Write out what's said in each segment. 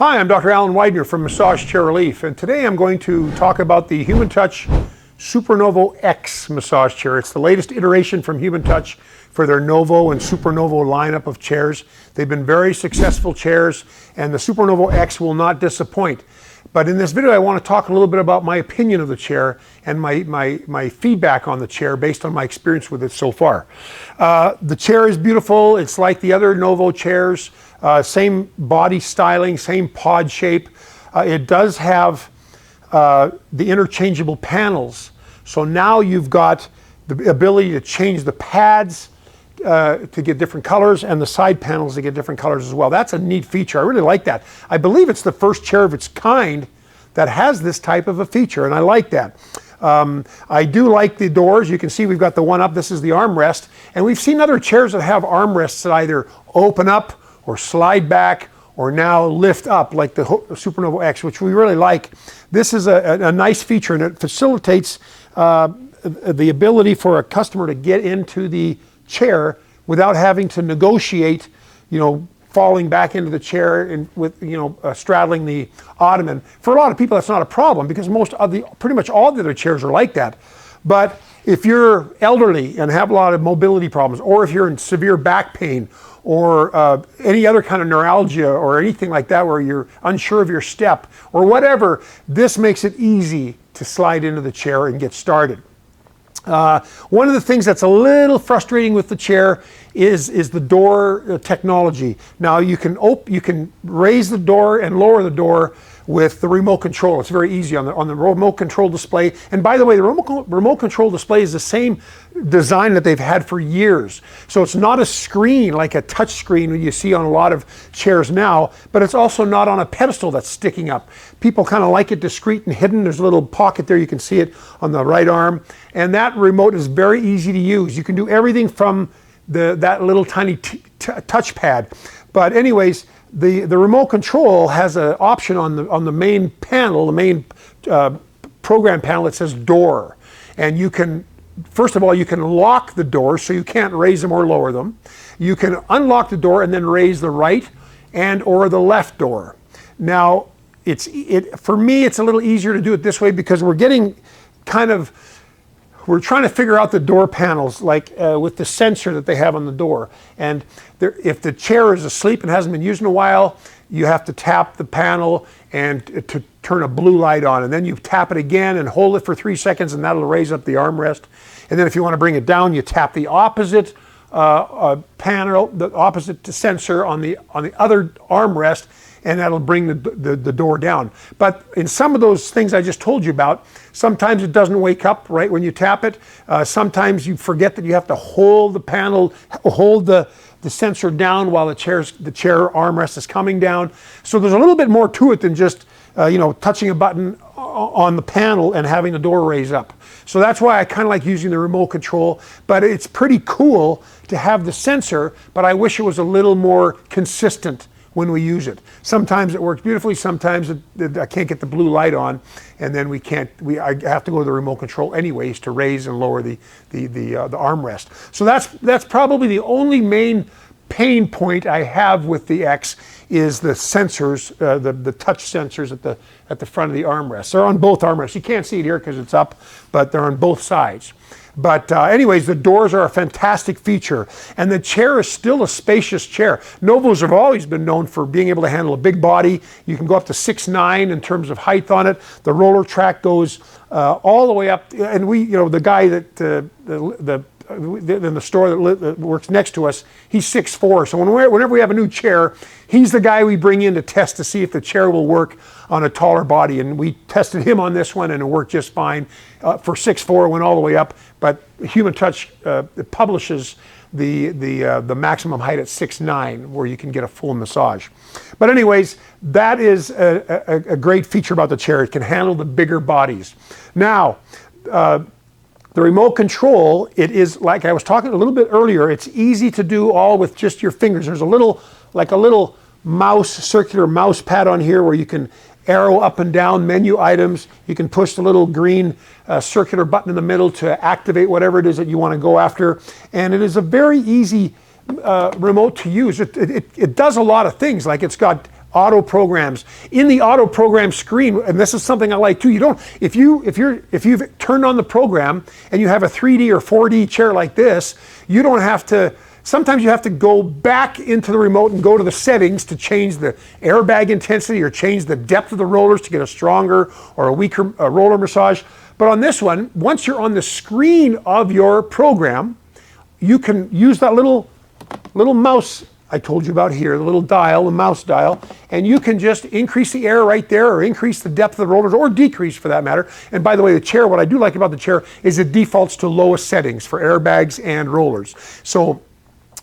Hi, I'm Dr. Alan Widener from Massage Chair Relief, and today I'm going to talk about the Human Touch Super Novo X massage chair. It's the latest iteration from Human Touch for their Novo and Super Novo lineup of chairs. They've been very successful chairs, and the Super Novo X will not disappoint. But in this video, I want to talk a little bit about my opinion of the chair and my feedback on the chair based on my experience with it so far. The chair is beautiful. It's like the other Novo chairs, same body styling, same pod shape. It does have the interchangeable panels. So now you've got the ability to change the pads to get different colors, and the side panels to get different colors as well. That's a neat feature. I really like that. I believe it's the first chair of its kind that has this type of a feature, and I like that. I do like the doors. You can see we've got the one up. This is the armrest, and we've seen other chairs that have armrests that either open up or slide back or now lift up, like the Super Novo X, which we really like. This is a nice feature, and it facilitates the ability for a customer to get into the chair without having to negotiate, falling back into the chair and with, straddling the ottoman. For a lot of people, that's not a problem because pretty much all the other chairs are like that. But if you're elderly and have a lot of mobility problems, or if you're in severe back pain, or any other kind of neuralgia or anything like that where you're unsure of your step or whatever, this makes it easy to slide into the chair and get started. One of the things that's a little frustrating with the chair is the door technology. Now you can raise the door and lower the door with the remote control. It's very easy on the remote control display. And by the way, the remote control display is the same design that they've had for years. So it's not a screen like a touch screen you see on a lot of chairs now, but it's also not on a pedestal that's sticking up. People kind of like it discreet and hidden. There's a little pocket there. You can see it on the right arm. And that remote is very easy to use. You can do everything from that little tiny touchpad. But anyways, the remote control has an option on the main panel, the main program panel that says door. And you can, first of all, you can lock the door so you can't raise them or lower them. You can unlock the door and then raise the right and or the left door. Now, for me, it's a little easier to do it this way because we're trying to figure out the door panels, like with the sensor that they have on the door. And if the chair is asleep and hasn't been used in a while, you have to tap the panel and to turn a blue light on. And then you tap it again and hold it for 3 seconds, and that'll raise up the armrest. And then if you want to bring it down, you tap the opposite panel, the opposite sensor on the other armrest, and that'll bring the door down. But in some of those things I just told you about, sometimes it doesn't wake up right when you tap it. Sometimes you forget that you have to hold the panel, hold the sensor down while the chair armrest is coming down. So there's a little bit more to it than just touching a button on the panel and having the door raise up. So that's why I kind of like using the remote control, but it's pretty cool to have the sensor, but I wish it was a little more consistent when we use it. Sometimes it works beautifully, sometimes I can't get the blue light on, and then I have to go to the remote control anyways to raise and lower the armrest. So that's probably the only main pain point I have with the X is the sensors, the touch sensors at the front of the armrest. They're on both armrests. You can't see it here because it's up, but they're on both sides. But anyways, the doors are a fantastic feature, and the chair is still a spacious chair. Novos have always been known for being able to handle a big body. You can go up to 6'9" in terms of height on it. The roller track goes all the way up, and the guy that in the store that works next to us, he's 6'4". So whenever we have a new chair, he's the guy we bring in to test to see if the chair will work on a taller body. And we tested him on this one, and it worked just fine. For 6'4", went all the way up. But Human Touch publishes the maximum height at 6'9", where you can get a full massage. But anyways, that is a great feature about the chair. It can handle the bigger bodies. Now, the remote control, it is like I was talking a little bit earlier, it's easy to do all with just your fingers. There's a little circular mouse pad on here where you can arrow up and down menu items. You can push the little green circular button in the middle to activate whatever it is that you want to go after. And it is a very easy remote to use. It does a lot of things, like it's got auto programs. In the auto program screen, and this is something I like too, you don't, if you've turned on the program and you have a 3D or 4D chair like this, you don't have to, sometimes you have to go back into the remote and go to the settings to change the airbag intensity or change the depth of the rollers to get a stronger or a weaker roller massage. But on this one, once you're on the screen of your program, you can use that little mouse I told you about here, the little dial, the mouse dial, and you can just increase the air right there or increase the depth of the rollers or decrease for that matter. And by the way, the chair, what I do like about the chair is it defaults to lowest settings for airbags and rollers. So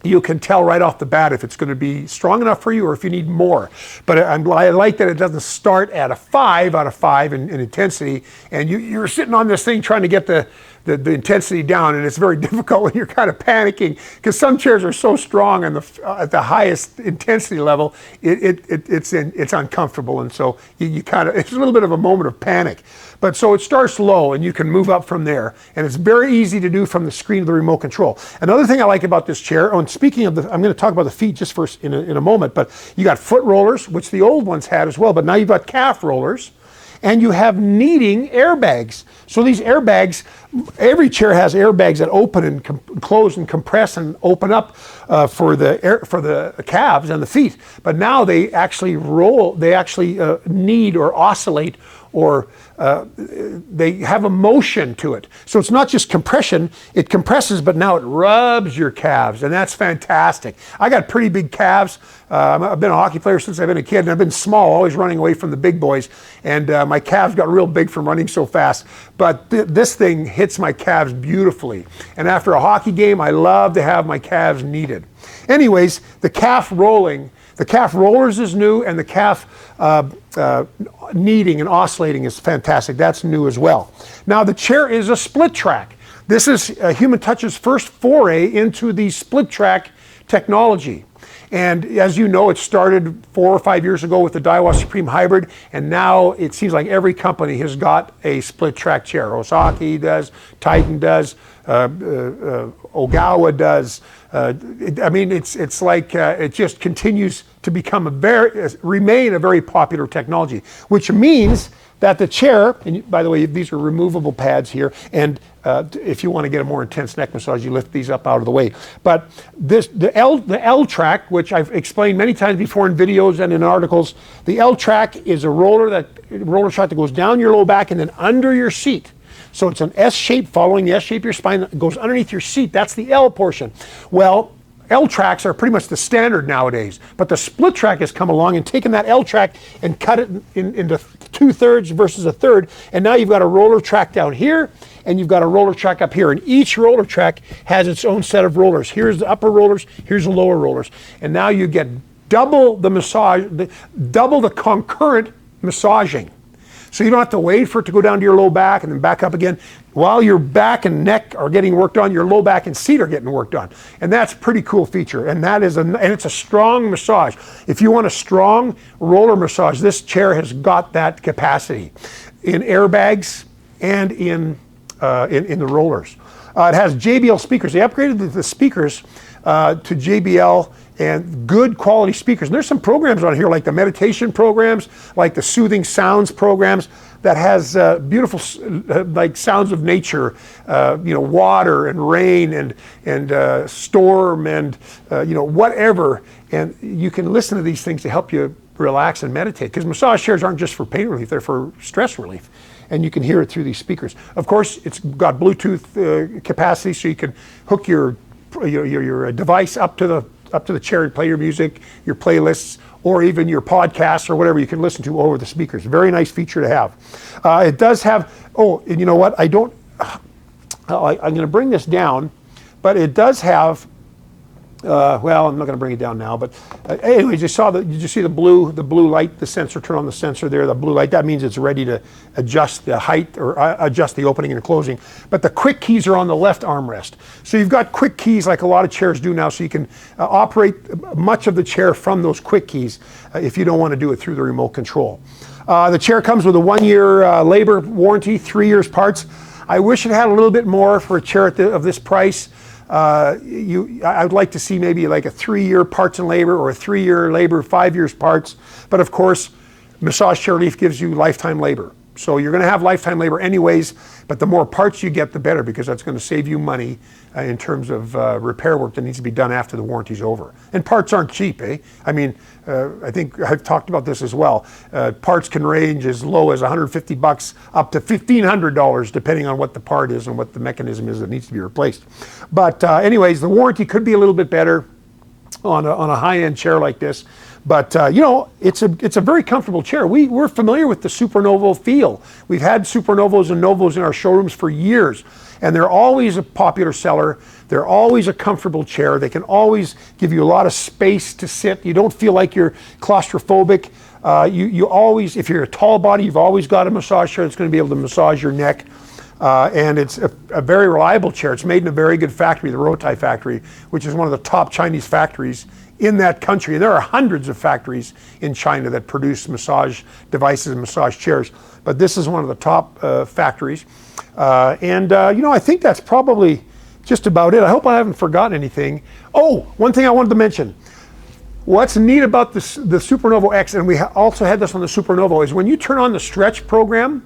you can tell right off the bat if it's going to be strong enough for you or if you need more. But I like that it doesn't start at a 5 out of 5 in intensity, and you're sitting on this thing trying to get the intensity down, and it's very difficult when you're kind of panicking because some chairs are so strong and at the highest intensity level, it's uncomfortable, and so you kind of, it's a little bit of a moment of panic. But so it starts low and you can move up from there, and it's very easy to do from the screen of the remote control. Another thing I like about this chair, and speaking of I'm going to talk about the feet just first in a moment, but you got foot rollers, which the old ones had as well, but now you've got calf rollers. And you have kneading airbags. So these airbags, every chair has airbags that open and close and compress and open up for the calves and the feet. But now they actually roll, they actually knead or oscillate, or they have a motion to it. So it's not just compression, it compresses, but now it rubs your calves, and that's fantastic. I got pretty big calves. I've been a hockey player since I've been a kid, and I've been small, always running away from the big boys, and my calves got real big from running so fast. But this thing hits my calves beautifully. And after a hockey game, I love to have my calves kneaded. Anyways, the calf rollers is new, and the calf kneading and oscillating is fantastic. That's new as well. Now the chair is a split track. This is Human Touch's first foray into the split track technology. And as you know, it started 4 or 5 years ago with the Daiwa Supreme Hybrid, and now it seems like every company has got a split track chair. Osaki does, Titan does, Ogawa does. I mean, it's like it just continues to become remain a very popular technology, which means that the chair, and by the way, these are removable pads here, and if you want to get a more intense neck massage, you lift these up out of the way. But the L track, which I've explained many times before in videos and in articles, the L track is a roller track that goes down your low back and then under your seat. So it's an S shape, following the S shape of your spine, that goes underneath your seat. That's the L portion. Well, L tracks are pretty much the standard nowadays, but the split track has come along and taken that L track and cut it into 2/3 versus 1/3, and now you've got a roller track down here and you've got a roller track up here, and each roller track has its own set of rollers. Here's the upper rollers, here's the lower rollers, and now you get double the massage, double the concurrent massaging. So you don't have to wait for it to go down to your low back and then back up again. While your back and neck are getting worked on, your low back and seat are getting worked on. And that's a pretty cool feature. And it's a strong massage. If you want a strong roller massage, this chair has got that capacity in airbags and in the rollers. It has JBL speakers. They upgraded the speakers to JBL and good quality speakers. And there's some programs on here like the meditation programs, like the soothing sounds programs that has beautiful like sounds of nature, water and rain and storm and whatever. And you can listen to these things to help you relax and meditate, because massage chairs aren't just for pain relief, they're for stress relief. And you can hear it through these speakers. Of course, it's got Bluetooth capacity, so you can hook your device up to the chair and play your music, your playlists, or even your podcasts or whatever you can listen to over the speakers. Very nice feature to have. It does have, and you know what? I'm going to bring this down, but it does have, well, I'm not going to bring it down now, but anyways, did you see the blue light, the sensor, turn on the sensor there, the blue light? That means it's ready to adjust the height or adjust the opening and closing. But the quick keys are on the left armrest. So you've got quick keys like a lot of chairs do now, so you can operate much of the chair from those quick keys if you don't want to do it through the remote control. The chair comes with a 1-year labor warranty, 3 years parts. I wish it had a little bit more for a chair of this price. I would like to see maybe like a 3-year parts and labor, or a 3-year labor, 5 years parts. But of course, massage chair leaf gives you lifetime labor. So you're going to have lifetime labor anyways, but the more parts you get, the better, because that's going to save you money in terms of repair work that needs to be done after the warranty's over. And parts aren't cheap, eh? I mean, I think I've talked about this as well. Parts can range as low as $150 up to $1,500, depending on what the part is and what the mechanism is that needs to be replaced. But anyways, the warranty could be a little bit better on a high-end chair like this. But you know, it's a very comfortable chair. We're familiar with the Super Novo feel. We've had Super Novos and Novos in our showrooms for years, and they're always a popular seller. They're always a comfortable chair. They can always give you a lot of space to sit. You don't feel like you're claustrophobic. You always, if you're a tall body, you've always got a massage chair that's going to be able to massage your neck. And it's a very reliable chair. It's made in a very good factory, the Rotai factory, which is one of the top Chinese factories in that country. And there are hundreds of factories in China that produce massage devices and massage chairs, but this is one of the top factories. You know, I think that's probably just about it. I hope I haven't forgotten anything. Oh, one thing I wanted to mention. What's neat about this, the Super Novo X, and we also had this on the Super Novo, is when you turn on the stretch program,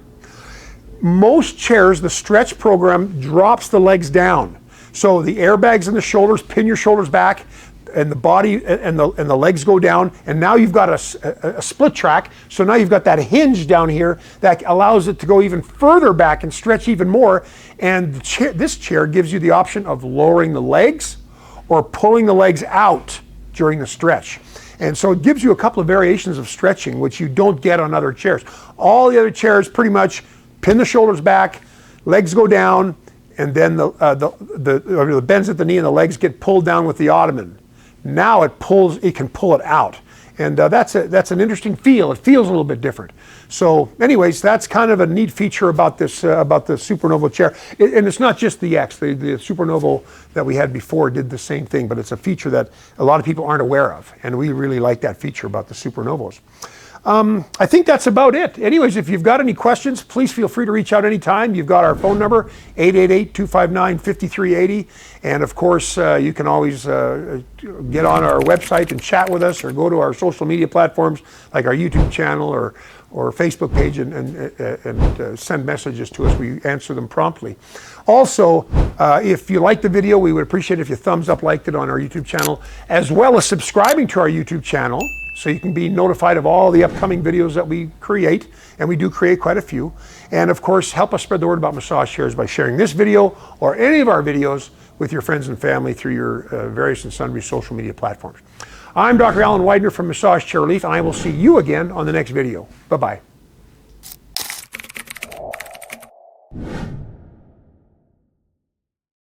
most chairs, the stretch program drops the legs down. So the airbags in the shoulders pin your shoulders back, and the body and the legs go down, and now you've got a split track. So now you've got that hinge down here that allows it to go even further back and stretch even more. And this chair gives you the option of lowering the legs or pulling the legs out during the stretch. And so it gives you a couple of variations of stretching, which you don't get on other chairs. All the other chairs pretty much pin the shoulders back, legs go down, and then the bends at the knee and the legs get pulled down with the ottoman. Now it can pull it out. And that's an interesting feel. It feels a little bit different. So anyways, that's kind of a neat feature about this, about the Super Novo chair. And it's not just the X. The Super Novo that we had before did the same thing, but it's a feature that a lot of people aren't aware of. And we really like that feature about the Super Novos. I think that's about it. Anyways, if you've got any questions, please feel free to reach out anytime. You've got our phone number, 888-259-5380. And of course, you can always get on our website and chat with us, or go to our social media platforms like our YouTube channel or Facebook page and send messages to us. We answer them promptly. Also, if you like the video, we would appreciate it if you thumbs up, liked it on our YouTube channel, as well as subscribing to our YouTube channel, so you can be notified of all the upcoming videos that we create, and we do create quite a few. And of course, help us spread the word about massage chairs by sharing this video or any of our videos with your friends and family through your various and sundry social media platforms. I'm Dr. Alan Widener from Massage Chair Relief, and I will see you again on the next video. Bye-bye.